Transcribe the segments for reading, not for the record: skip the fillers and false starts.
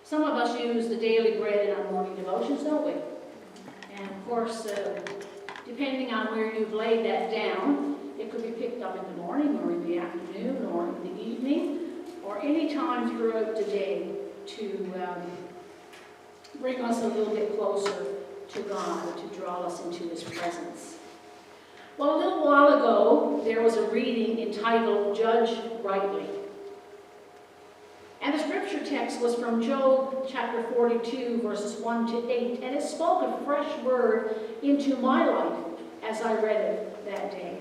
Some of us use the daily bread in our morning devotions, don't we? And of course, depending on where you've laid that down, it could be picked up in the morning or in the afternoon or in the evening or any time throughout the day to bring us a little bit closer to God, to draw us into His presence. Well, a little while ago, there was a reading entitled Judge Rightly. And the scripture text was from Job chapter 42, verses 1 to 8, and it spoke a fresh word into my life as I read it that day.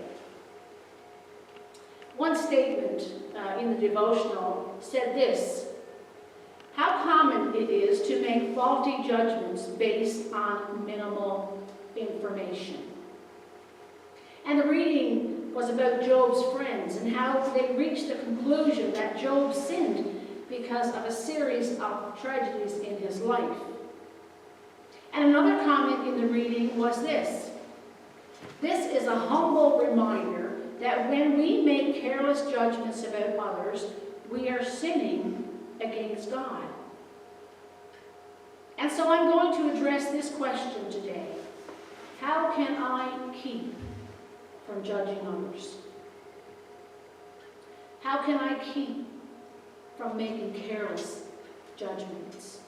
One statement in the devotional said this: how common it is to make faulty judgments based on minimal information. And the reading was about Job's friends and how they reached the conclusion that Job sinned because of a series of tragedies in his life. And another comment in the reading was this: this is a humble reminder that when we make careless judgments about others, we are sinning against God. And so I'm going to address this question today: how can I keep from judging others? How can I keep from making careless judgments?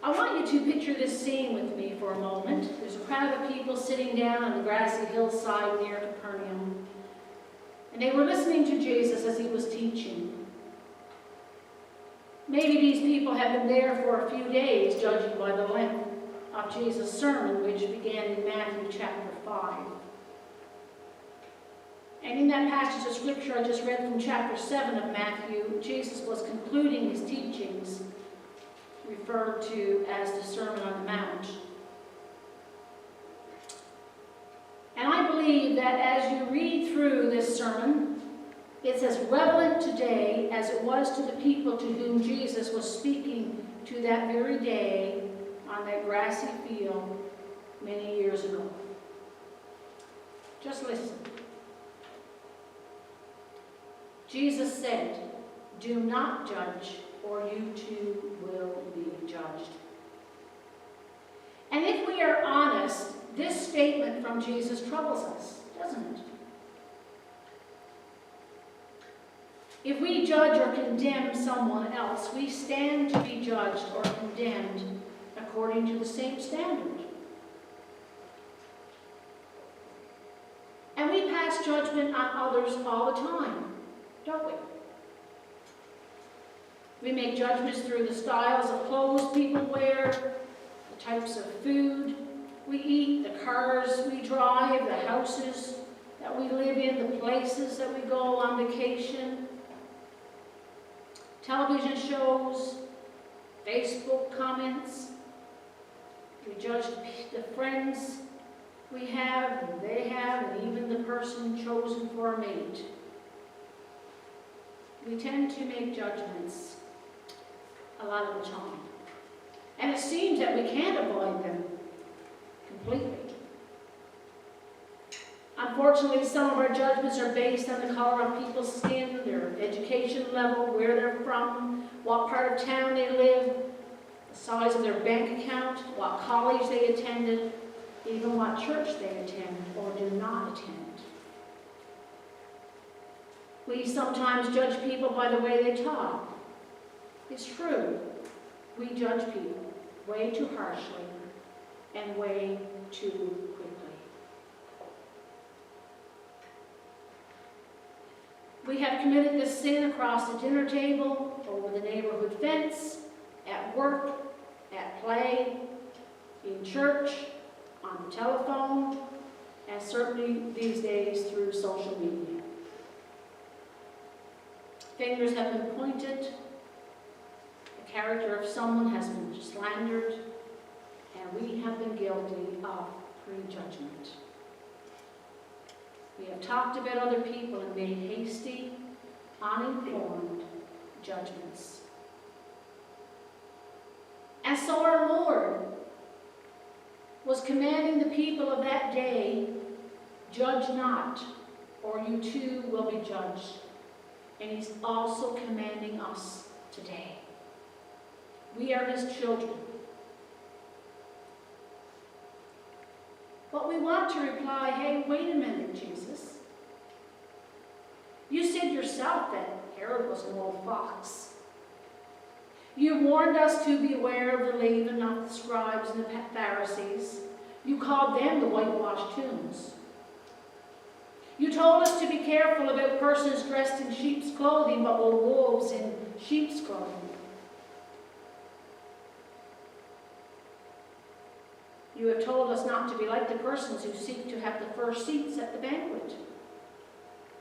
I want you to picture this scene with me for a moment. There's a crowd of people sitting down on the grassy hillside near Capernaum, and they were listening to Jesus as he was teaching. Maybe these people have been there for a few days, judging by the length of Jesus' sermon, which began in Matthew chapter 5. And in that passage of scripture I just read from chapter 7 of Matthew, Jesus was concluding his teachings, referred to as the Sermon on the Mount. And I believe that as you read through this sermon, it's as relevant today as it was to the people to whom Jesus was speaking to that very day on that grassy field many years ago. Just listen. Jesus said, "Do not judge, or you too will be judged." And if we are honest, this statement from Jesus troubles us, doesn't it? If we judge or condemn someone else, we stand to be judged or condemned according to the same standard. And we pass judgment on others all the time, don't we? We make judgments through the styles of clothes people wear, the types of food we eat, the cars we drive, the houses that we live in, the places that we go on vacation, television shows, Facebook comments. We judge the friends we have, and they have, and even the person chosen for a mate. We tend to make judgments a lot of the time. And it seems that we can't avoid them completely. Unfortunately, some of our judgments are based on the color of people's skin, their education level, where they're from, what part of town they live, the size of their bank account, what college they attended, even what church they attend or do not attend. We sometimes judge people by the way they talk. It's true, we judge people way too harshly and way too quickly. We have committed this sin across the dinner table, over the neighborhood fence, at work, at play, in church, on the telephone, and certainly these days through social media. Fingers have been pointed, the character of someone has been slandered, and we have been guilty of prejudgment. We have talked about other people and made hasty, uninformed judgments. And so our Lord was commanding the people of that day, "Judge not, or you too will be judged." And he's also commanding us today. We are his children. But we want to reply, hey, wait a minute, Jesus. You said yourself that Herod was an old fox. You warned us to beware of the leaven of the scribes and the Pharisees. You called them the whitewashed tombs. You told us to be careful about persons dressed in sheep's clothing, but were wolves in sheep's clothing. You have told us not to be like the persons who seek to have the first seats at the banquet.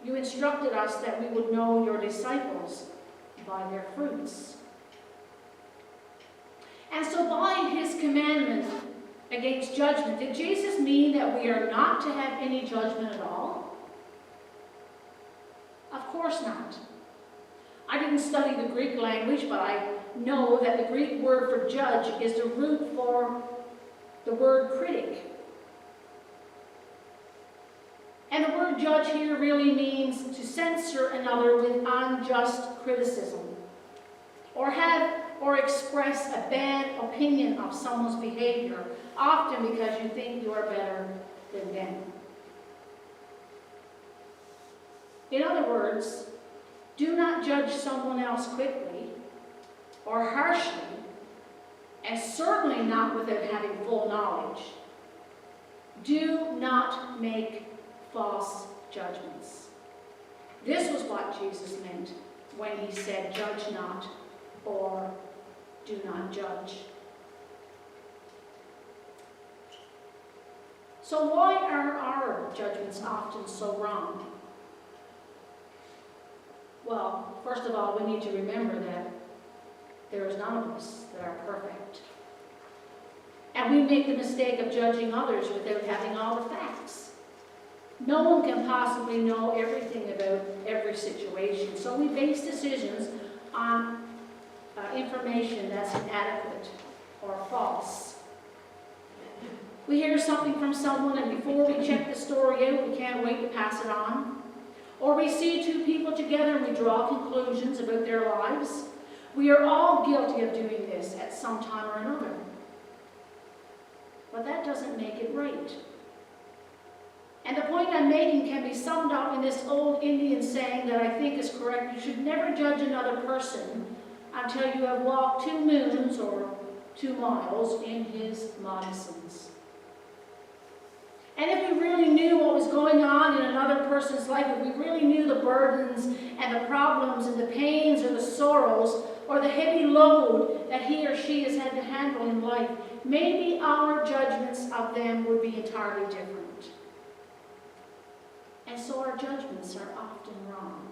You instructed us that we would know your disciples by their fruits. And so by his commandment against judgment, did Jesus mean that we are not to have any judgment at all? Of course not. I didn't study the Greek language, but I know that the Greek word for judge is the root for the word critic. And the word judge here really means to censor another with unjust criticism, or express a bad opinion of someone's behavior, often because you think you are better than them. In other words, do not judge someone else quickly or harshly, and certainly not without having full knowledge. Do not make false judgments. This was what Jesus meant when he said, judge not, or do not judge. So why are our judgments often so wrong? Well, first of all, we need to remember that there is none of us that are perfect. And we make the mistake of judging others without having all the facts. No one can possibly know everything about every situation, so we base decisions on information that's inadequate or false. We hear something from someone, and before we check the story out, we can't wait to pass it on. Or we see two people together and we draw conclusions about their lives. We are all guilty of doing this at some time or another. But that doesn't make it right. And the point I'm making can be summed up in this old Indian saying that I think is correct. You should never judge another person until you have walked 2 moons or 2 miles in his moccasins. And if we really knew what was going on in another person's life, if we really knew the burdens and the problems and the pains or the sorrows or the heavy load that he or she has had to handle in life, maybe our judgments of them would be entirely different. And so our judgments are often wrong.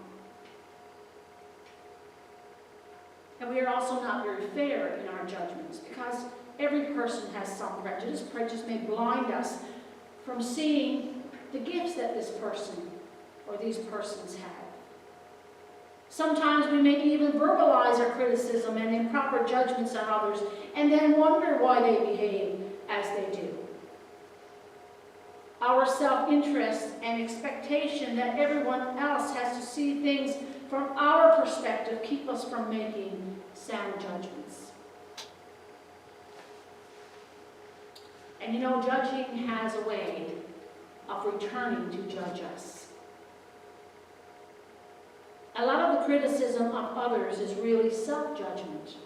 And we are also not very fair in our judgments because every person has some prejudice. Prejudice may blind us from seeing the gifts that this person or these persons have. Sometimes we may even verbalize our criticism and improper judgments on others and then wonder why they behave as they do. Our self-interest and expectation that everyone else has to see things from our perspective keep us from making sound judgments. And you know, judging has a way of returning to judge us. A lot of the criticism of others is really self-judgment.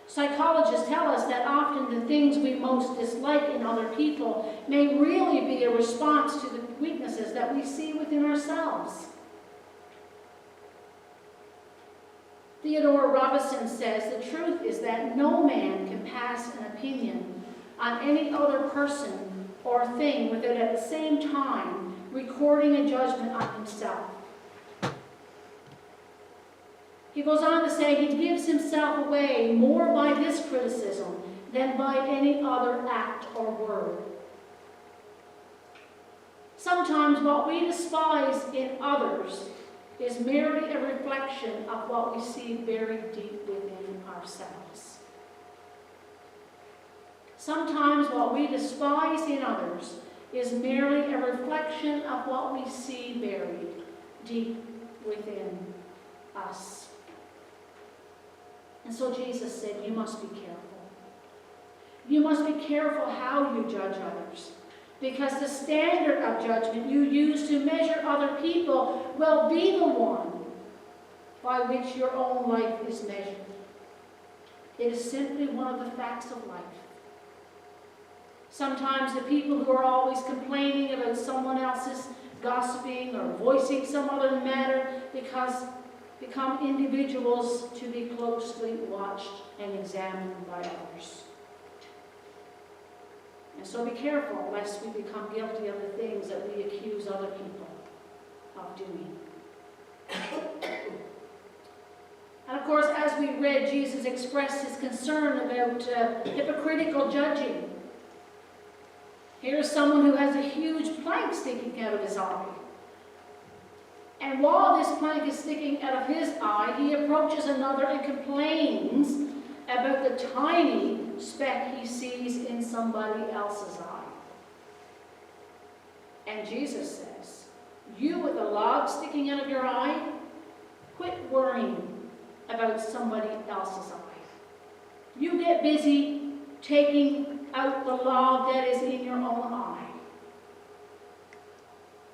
Psychologists tell us that often the things we most dislike in other people may really be a response to the weaknesses that we see within ourselves. Theodore Robinson says the truth is that no man can pass an opinion on any other person or thing without at the same time recording a judgment on himself. He goes on to say he gives himself away more by this criticism than by any other act or word. Sometimes what we despise in others is merely a reflection of what we see buried deep within ourselves. Sometimes what we despise in others is merely a reflection of what we see buried deep within us. And so Jesus said, you must be careful. You must be careful how you judge others, because the standard of judgment you use to measure other people will be the one by which your own life is measured. It is simply one of the facts of life. Sometimes the people who are always complaining about someone else's gossiping or voicing some other matter become individuals to be closely watched and examined by others. And so be careful lest we become guilty of the things that we accuse other people of doing. And of course, as we read, Jesus expressed his concern about hypocritical judging. Here's someone who has a huge plank sticking out of his eye. And while this plank is sticking out of his eye, he approaches another and complains about the tiny speck he sees in somebody else's eye. And Jesus says, you with a log sticking out of your eye, quit worrying about somebody else's eye. You get busy taking out the log that is in your own eye.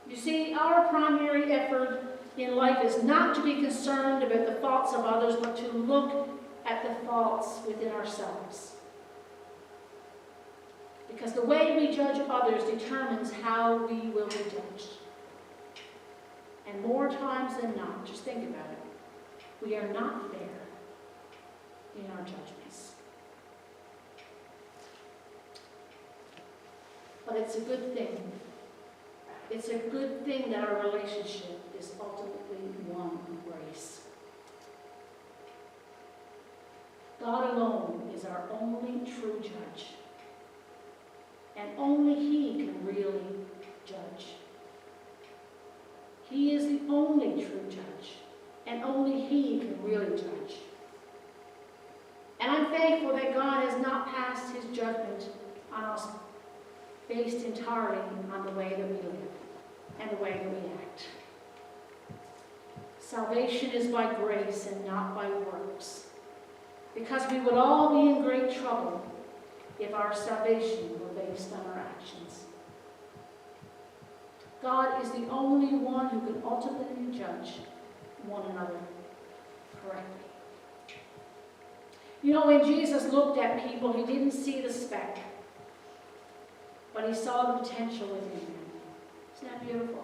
You see, our primary effort in life is not to be concerned about the faults of others, but to look at the faults within ourselves. Because the way we judge others determines how we will be judged. And more times than not, just think about it, we are not fair in our judgments. But it's a good thing. It's a good thing that our relationship is ultimately one of grace. God alone is our only true judge. And only he can really judge. He is the only true judge. And only he can really judge. And I'm thankful that God has not passed his judgment on us based entirely on the way that we live and the way that we act. Salvation is by grace and not by works, because we would all be in great trouble if our salvation were based on our actions. God is the only one who can ultimately judge one another correctly. You know, when Jesus looked at people, he didn't see the speck, but he saw the potential within them. Isn't that beautiful?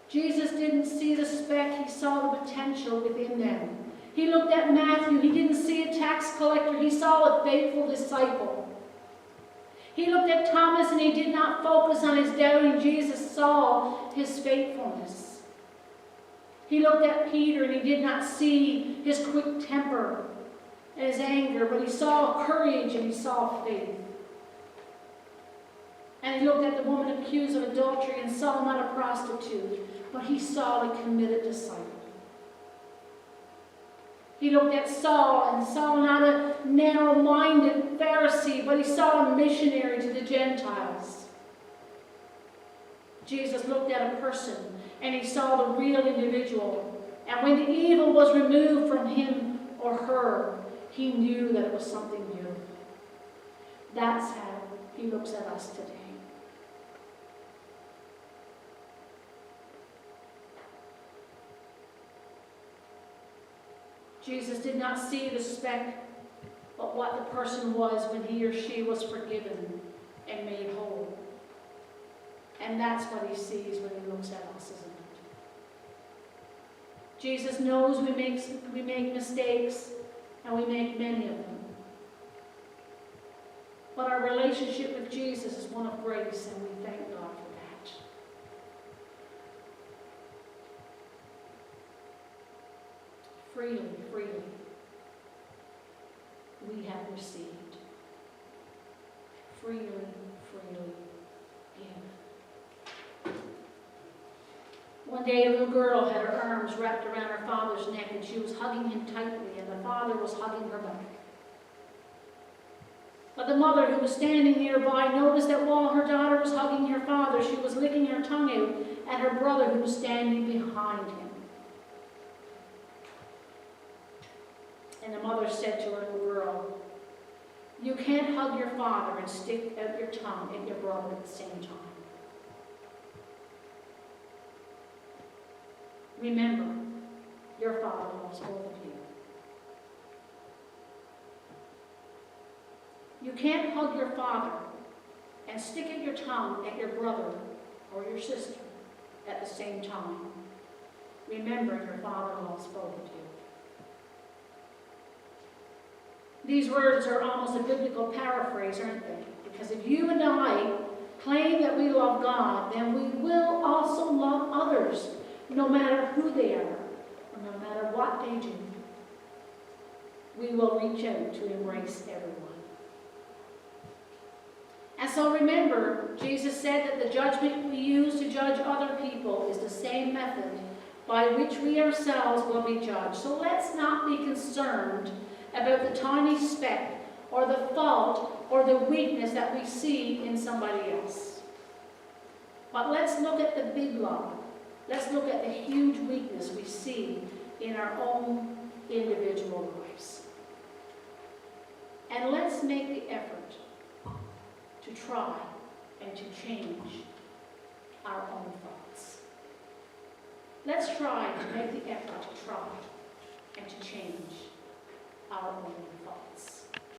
Jesus didn't see the speck, he saw the potential within them. He looked at Matthew, he didn't see a tax collector, he saw a faithful disciple. He looked at Thomas and he did not focus on his doubting. Jesus saw his faithfulness. He looked at Peter and he did not see his quick temper and his anger, but he saw courage and he saw faith. And he looked at the woman accused of adultery and saw not a prostitute, but he saw a committed disciple. He looked at Saul and saw not a narrow-minded Pharisee, but he saw a missionary to the Gentiles. Jesus looked at a person and he saw the real individual. And when the evil was removed from him or her, he knew that it was something new. That's how he looks at us today. Jesus did not see the speck, but what the person was when he or she was forgiven and made whole. And that's what he sees when he looks at us, isn't it? Jesus knows we make mistakes, and we make many of them. But our relationship with Jesus is one of grace, and we thank God for that. Freely, freely, we have received. Freely, freely give. One day a little girl had her arms wrapped around her father's neck and she was hugging him tightly, and the father was hugging her back. But the mother, who was standing nearby, noticed that while her daughter was hugging her father, she was licking her tongue out at her brother, who was standing behind him. And the mother said to her little girl, "You can't hug your father and stick out your tongue at your brother at the same time. Remember, your father loves both of you. You can't hug your father and stick out your tongue at your brother or your sister at the same time. Remember, your father loves both of you." These words are almost a biblical paraphrase, aren't they? Because if you and I claim that we love God, then we will also love others, no matter who they are, or no matter what they do. We will reach out to embrace everyone. And so remember, Jesus said that the judgment we use to judge other people is the same method by which we ourselves will be judged. So let's not be concerned about the tiny speck or the fault or the weakness that we see in somebody else. But let's look at the big log. Let's look at the huge weakness we see in our own individual lives. And let's make the effort to try and to change our own thoughts. Let's try to make the effort to try and to change our own thoughts.